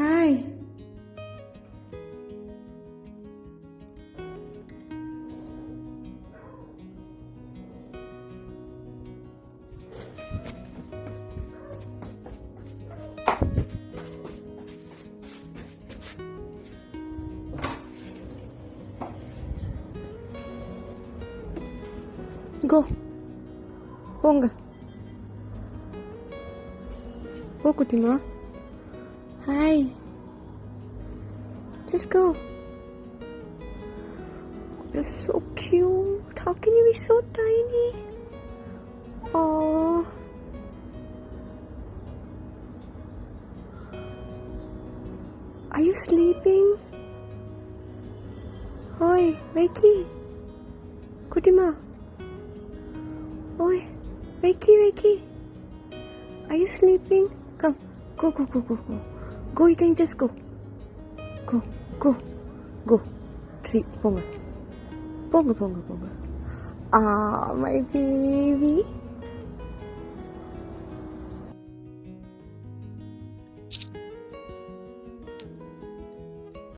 Hi. Go. போங்க. போ குட்டிமா. Hi. Just go. You're so cute. How can you be so tiny? Oh. Are you sleeping? Hoi, wakey. Kutima. Oi, wakey. Are you sleeping? Come. Go. Go, you can just go. Go. Tree, ponga. Ah, my baby.